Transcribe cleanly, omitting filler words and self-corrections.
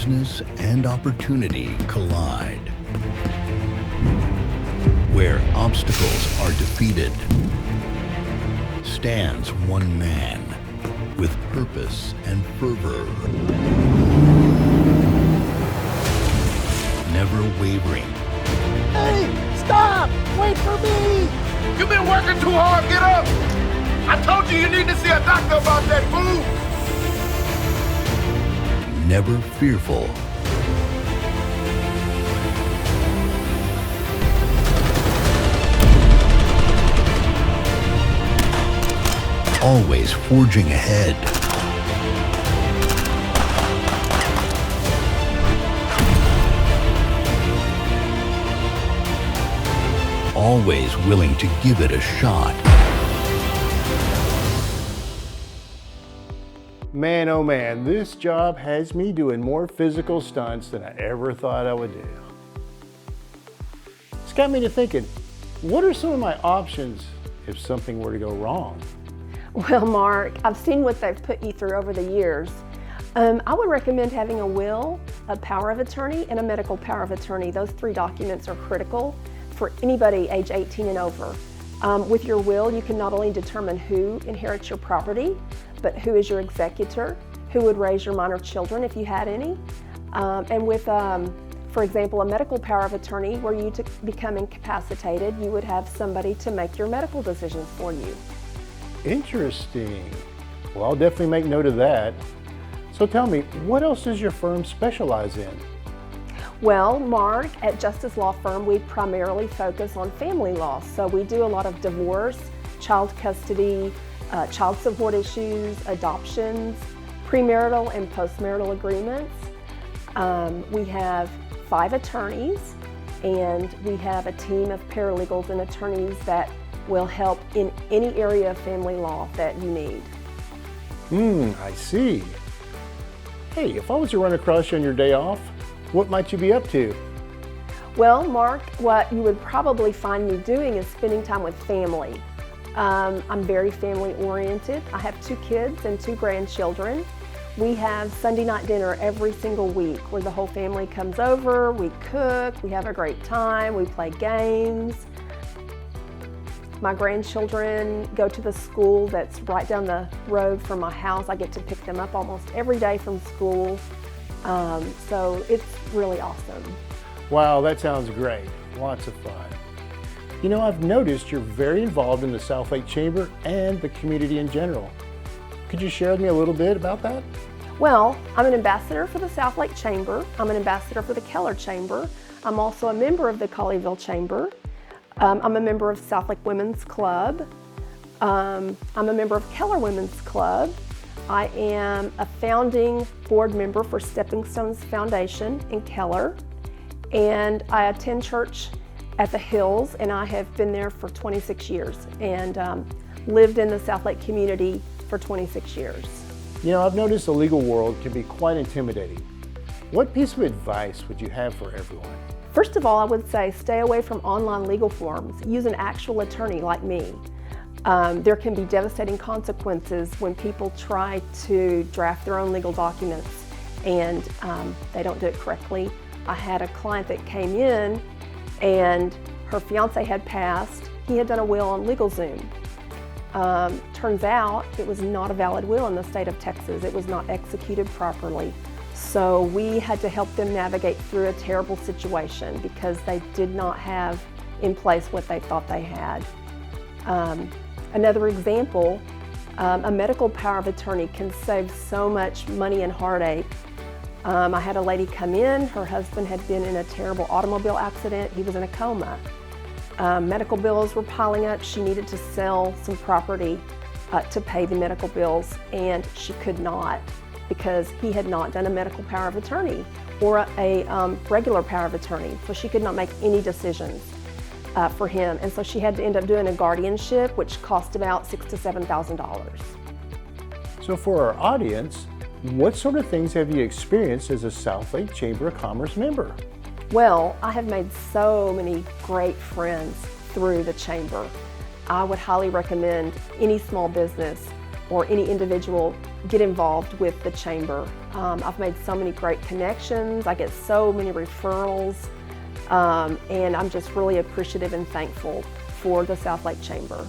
business and opportunity collide. Where obstacles are defeated, stands one man with purpose and fervor. Never wavering. Hey, stop! Wait for me! You've been working too hard, get up! I told you need to see a doctor about that fool! Never fearful. Always forging ahead. Always willing to give it a shot. Man, oh man, this job has me doing more physical stunts than I ever thought I would do. It's got me to thinking, what are some of my options if something were to go wrong? Well, Mark, I've seen what they've put you through over the years. I would recommend having a will, a power of attorney, and a medical power of attorney. Those three documents are critical for anybody age 18 and over. With your will, you can not only determine who inherits your property, but who is your executor, who would raise your minor children if you had any. And with, for example, a medical power of attorney, where you become incapacitated, you would have somebody to make your medical decisions for you. Interesting. Well, I'll definitely make note of that. So tell me, what else does your firm specialize in? Well, Mark, at Justice Law Firm, we primarily focus on family law. So we do a lot of divorce, child custody, child support issues, adoptions, premarital and postmarital agreements. We have 5 attorneys, and we have a team of paralegals and attorneys that will help in any area of family law that you need. I see. Hey, if I was to run across you on your day off, what might you be up to? Well, Mark, what you would probably find me doing is spending time with family. I'm very family oriented. I have 2 kids and 2 grandchildren. We have Sunday night dinner every single week where the whole family comes over, we cook, we have a great time, we play games. My grandchildren go to the school that's right down the road from my house. I get to pick them up almost every day from school. So it's really awesome. Wow, that sounds great. Lots of fun. You know, I've noticed you're very involved in the Southlake Chamber and the community in general. Could you share with me a little bit about that? Well, I'm an ambassador for the Southlake Chamber. I'm an ambassador for the Keller Chamber. I'm also a member of the Colleyville Chamber. I'm a member of Southlake Women's Club. I'm a member of Keller Women's Club. I am a founding board member for Stepping Stones Foundation in Keller. And I attend church at the Hills, and I have been there for 26 years and lived in the Southlake community for 26 years. You know, I've noticed the legal world can be quite intimidating. What piece of advice would you have for everyone? First of all, I would say stay away from online legal forms. Use an actual attorney like me. There can be devastating consequences when people try to draft their own legal documents and they don't do it correctly. I had a client that came in and her fiance had passed. He had done a will on LegalZoom. Turns out it was not a valid will in the state of Texas. It was not executed properly. So we had to help them navigate through a terrible situation because they did not have in place what they thought they had. Another example, a medical power of attorney can save so much money and heartache. I had a lady come in, her husband had been in a terrible automobile accident, he was in a coma. Medical bills were piling up, she needed to sell some property to pay the medical bills, and she could not because he had not done a medical power of attorney or a regular power of attorney, so she could not make any decisions for him, and so she had to end up doing a guardianship, which cost about $6,000 to $7,000. So for our audience, what sort of things have you experienced as a Southlake Chamber of Commerce member? Well, I have made so many great friends through the Chamber. I would highly recommend any small business or any individual get involved with the chamber. I've made so many great connections. I get so many referrals, and I'm just really appreciative and thankful for the Southlake Chamber.